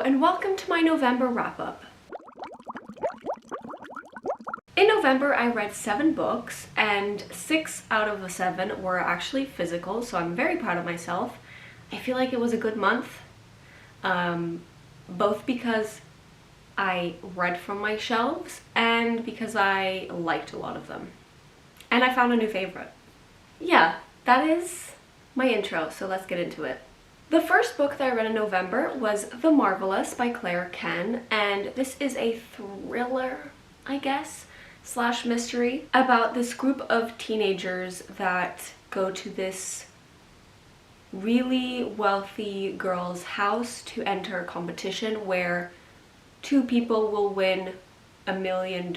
and welcome to my November wrap-up. In November, I read 7 books, and 6 out of the 7 were actually physical, so I'm very proud of myself. I feel like it was a good month, both because I read from my shelves and because I liked a lot of them. And I found a new favorite. Yeah, that is my intro, so let's get into it. The first book that I read in November was The Marvelous by Kann, and this is a thriller, I guess, / mystery about this group of teenagers that go to this really wealthy girl's house to enter a competition where 2 people will win $1 million,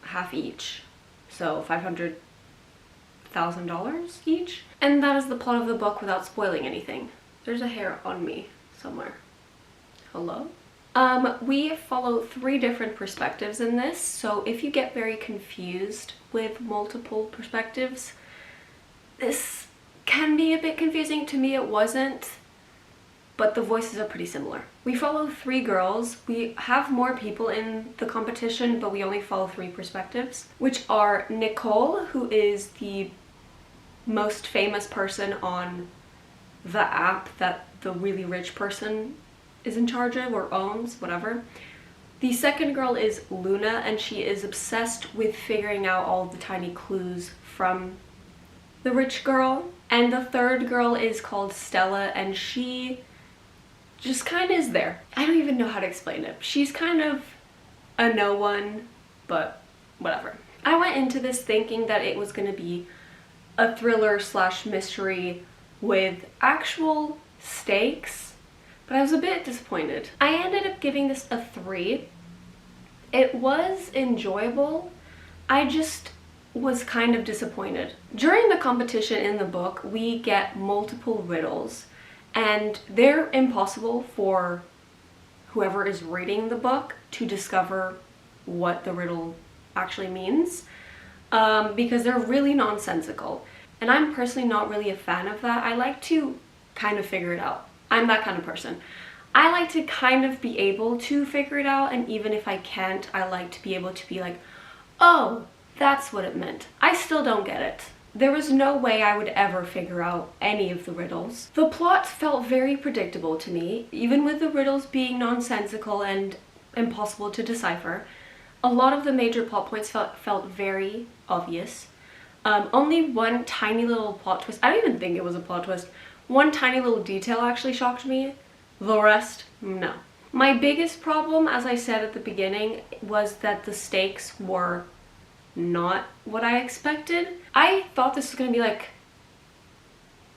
half each, so $500,000 each. And that is the plot of the book without spoiling anything. There's a hair on me somewhere. Hello? We follow 3 different perspectives in this, so if you get very confused with multiple perspectives, this can be a bit confusing. To me it wasn't, but the voices are pretty similar. We follow 3 girls. We have more people in the competition, but we only follow 3 perspectives, which are Nicole, who is the most famous person on the app that the really rich person is in charge of or owns, whatever. The second girl is Luna, and she is obsessed with figuring out all the tiny clues from the rich girl. And the third girl is called Stella, and she just kind of is there. I don't even know how to explain it. She's kind of a no one, but whatever. I went into this thinking that it was going to be a thriller / mystery with actual stakes, but I was a bit disappointed. I ended up giving this a 3. It was enjoyable. I just was kind of disappointed. During the competition in the book, we get multiple riddles, and they're impossible for whoever is reading the book to discover what the riddle actually means, because they're really nonsensical. And I'm personally not really a fan of that. I like to kind of figure it out. I'm that kind of person. I like to kind of be able to figure it out, and even if I can't, I like to be able to be like, oh, that's what it meant. I still don't get it. There was no way I would ever figure out any of the riddles. The plot felt very predictable to me, even with the riddles being nonsensical and impossible to decipher. A lot of the major plot points felt very obvious. Only one tiny little plot twist, I don't even think it was a plot twist, one tiny little detail actually shocked me. The rest, no. My biggest problem, as I said at the beginning, was that the stakes were not what I expected. I thought this was gonna be like,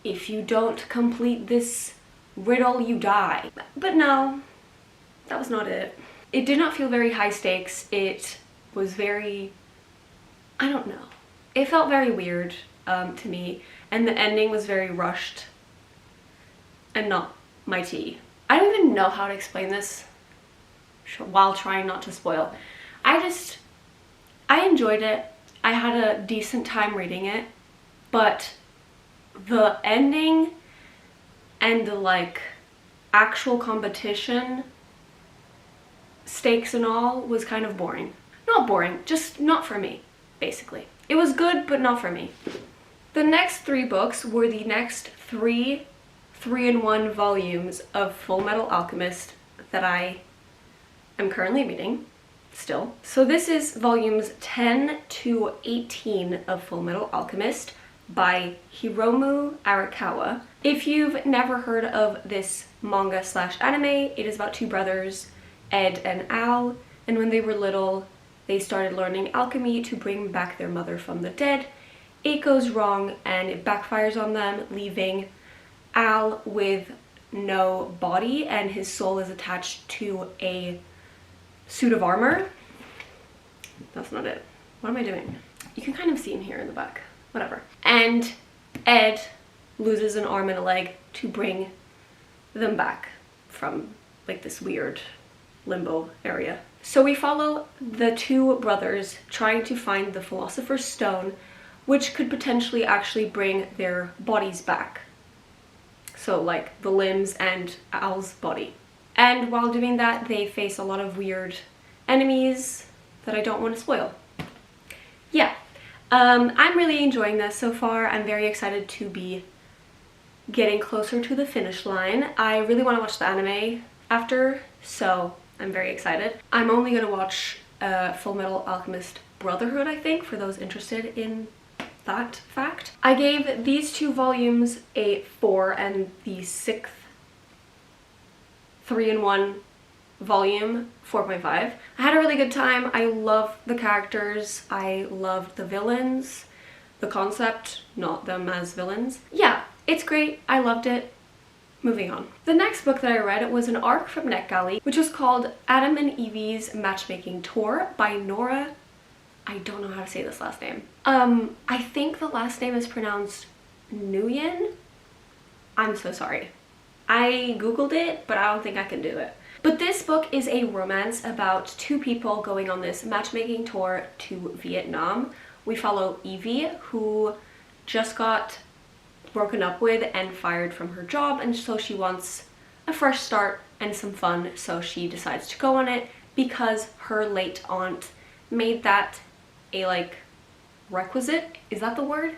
if you don't complete this riddle, you die. But no, that was not it. It did not feel very high stakes. It was very, I don't know. It felt very weird to me, and the ending was very rushed and not my tea. I don't even know how to explain this while trying not to spoil. I enjoyed it. I had a decent time reading it, but the ending and the actual competition stakes and all was kind of boring. Not boring, just not for me, basically. It was good, but not for me. The next 3 books were the next 3 3-in-1 volumes of Fullmetal Alchemist that I am currently reading still. So this is volumes 10 to 18 of Fullmetal Alchemist by Hiromu Arakawa. If you've never heard of this manga / anime, it is about 2 brothers, Ed and Al, and when they were little, they started learning alchemy to bring back their mother from the dead. It goes wrong and it backfires on them, leaving Al with no body, and his soul is attached to a suit of armor. That's not it. What am I doing? You can kind of see him here in the back. Whatever. And Ed loses an arm and a leg to bring them back from this weird limbo area. So we follow the 2 brothers trying to find the Philosopher's Stone, which could potentially actually bring their bodies back. So the limbs and Al's body. And while doing that, they face a lot of weird enemies that I don't want to spoil. Yeah, I'm really enjoying this so far. I'm very excited to be getting closer to the finish line. I really want to watch the anime after, so I'm very excited. I'm only going to watch Fullmetal Alchemist Brotherhood, I think, for those interested in that fact. I gave these 2 volumes a 4 and the 6th 3-in-1 volume 4.5. I had a really good time. I love the characters. I loved the villains, the concept, not them as villains. Yeah, it's great. I loved it. Moving on. The next book that I read was an arc from NetGalley, which was called Adam and Evie's Matchmaking Tour by Nora. I don't know how to say this last name. I think the last name is pronounced Nguyen. I'm so sorry. I googled it, but I don't think I can do it. But this book is a romance about 2 people going on this matchmaking tour to Vietnam. We follow Evie, who just got broken up with and fired from her job, and so she wants a fresh start and some fun, so she decides to go on it because her late aunt made that a requisite, is that the word,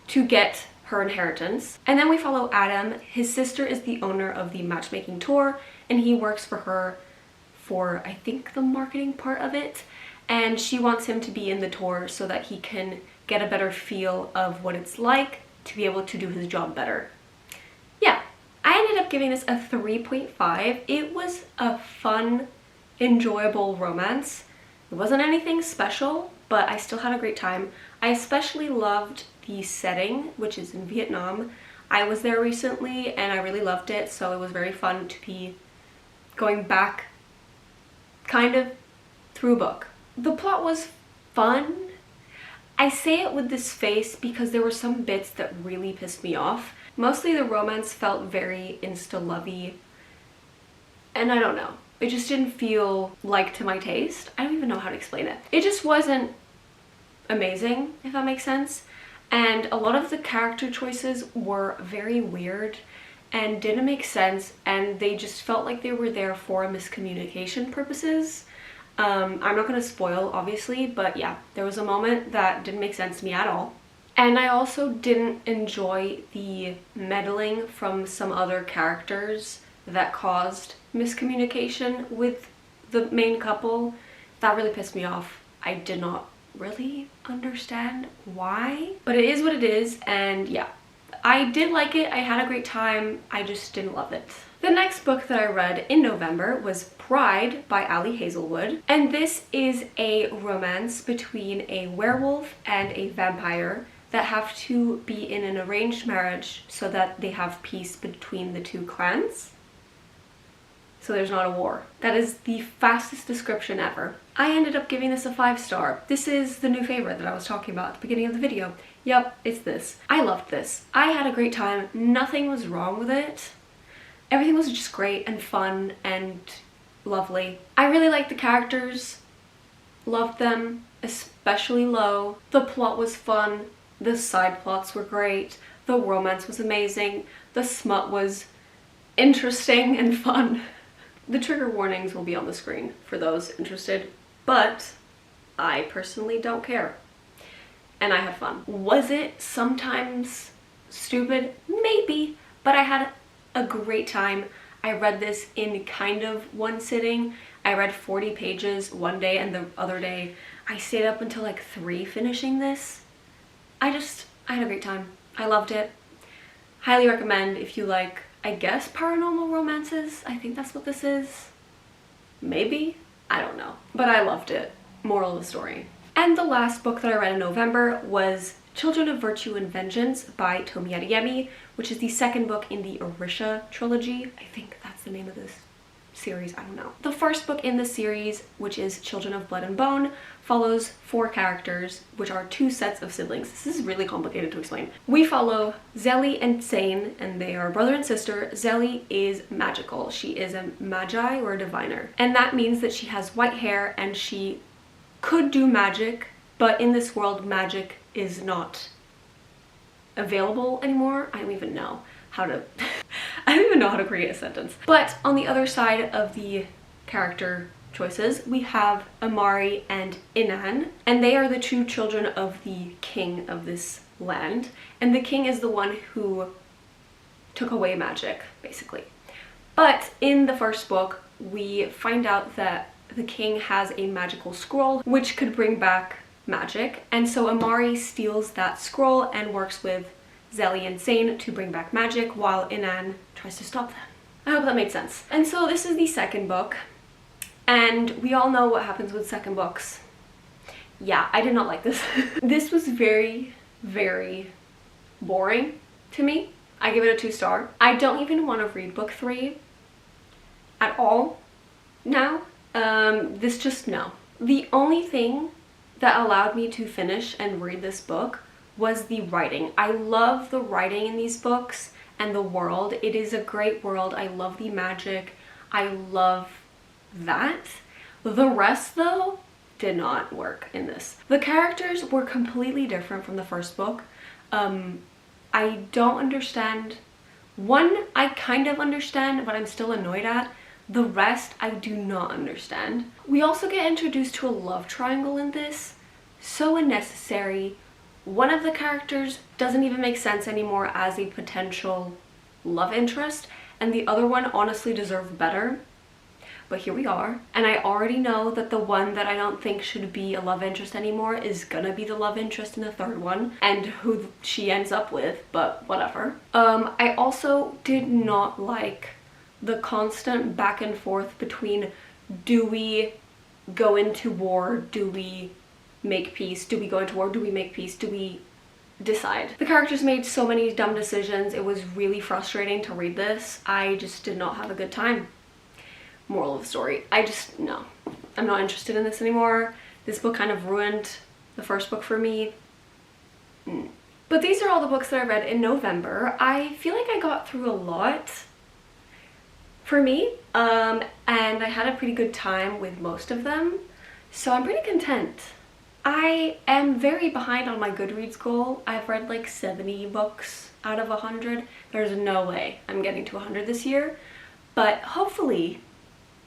to get her inheritance. And then we follow Adam. His sister is the owner of the matchmaking tour, and he works for her for, I think, the marketing part of it, and she wants him to be in the tour so that he can get a better feel of what it's like to be able to do his job better. Yeah, I ended up giving this a 3.5. It was a fun, enjoyable romance. It wasn't anything special, but I still had a great time. I especially loved the setting, which is in Vietnam. I was there recently and I really loved it, so it was very fun to be going back kind of through a book. The plot was fun. I say it with this face because there were some bits that really pissed me off. Mostly the romance felt very insta-lovey, and I don't know. It just didn't feel like to my taste. I don't even know how to explain it. It just wasn't amazing, if that makes sense. And a lot of the character choices were very weird and didn't make sense, and they just felt like they were there for miscommunication purposes. I'm not going to spoil, obviously, but yeah, there was a moment that didn't make sense to me at all. And I also didn't enjoy the meddling from some other characters that caused miscommunication with the main couple. That really pissed me off. I did not really understand why, but it is what it is, and yeah, I did like it. I had a great time. I just didn't love it. The next book that I read in November was Pride by Ali Hazelwood, and this is a romance between a werewolf and a vampire that have to be in an arranged marriage so that they have peace between the 2 clans, so there's not a war. That is the fastest description ever. I ended up giving this a 5-star. This is the new favorite that I was talking about at the beginning of the video. Yep, it's this. I loved this. I had a great time. Nothing was wrong with it. Everything was just great and fun and lovely. I really liked the characters. Loved them, especially Lo. The plot was fun. The side plots were great. The romance was amazing. The smut was interesting and fun. The trigger warnings will be on the screen for those interested, but I personally don't care. And I had fun. Was it sometimes stupid? Maybe, but I had a great time. I read this in kind of one sitting. I read 40 pages one day, and the other day I stayed up until like 3 finishing this. I had a great time. I loved it. Highly recommend if you like, I guess, paranormal romances. I think that's what this is. Maybe? I don't know. But I loved it. Moral of the story. And the last book that I read in November was Children of Virtue and Vengeance by Tomi Adeyemi, which is the 2nd book in the Orisha trilogy. I think that's the name of this series, I don't know. The first book in the series, which is Children of Blood and Bone, follows 4 characters, which are 2 sets of siblings. This is really complicated to explain. We follow Zelly and Sane, and they are brother and sister. Zelly is magical. She is a magi or a diviner, and that means that she has white hair and she could do magic, but in this world magic is not available anymore. I don't even know how to I don't even know how to create a sentence. But on the other side of the character choices, we have Amari and Inan, and they are the two children of the king of this land. And the king is the one who took away magic, basically. But in the first book, we find out that the king has a magical scroll which could bring back magic, and so Amari steals that scroll and works with Zelly and Sane to bring back magic while Inan tries to stop them. I hope that made sense. And so this is the second book, and we all know what happens with second books. Yeah, I did not like this. This was very, very boring to me. I give it a 2 star. I don't even want to read book 3 at all now. This just, no. The only thing that allowed me to finish and read this book was the writing. I love the writing in these books and the world. It is a great world. I love the magic. I love that. The rest, though, did not work in this. The characters were completely different from the first book. I don't understand. One, I kind of understand, but I'm still annoyed at. The rest, I do not understand. We also get introduced to a love triangle in this. So unnecessary. One of the characters doesn't even make sense anymore as a potential love interest, and the other one honestly deserved better. But here we are, and I already know that the one that I don't think should be a love interest anymore is gonna be the love interest in the third one, and who she ends up with, but whatever. I also did not like the constant back and forth between, do we go into war, do we make peace, do we go into war, do we make peace, do we decide? The characters made so many dumb decisions. It was really frustrating to read this. I just did not have a good time. Moral of the story, no. I'm not interested in this anymore. This book kind of ruined the first book for me. But these are all the books that I read in November. I feel like I got through a lot for me, and I had a pretty good time with most of them, so I'm pretty content. I am very behind on my Goodreads goal. I've read like 70 books out of 100. There's no way I'm getting to 100 this year, but hopefully,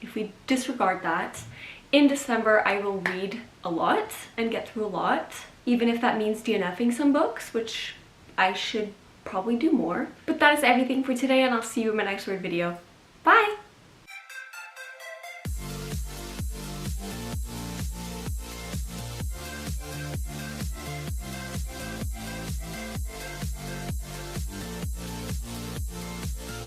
if we disregard that, in December I will read a lot and get through a lot, even if that means DNFing some books, which I should probably do more. But that is everything for today, and I'll see you in my next weird video. Bye!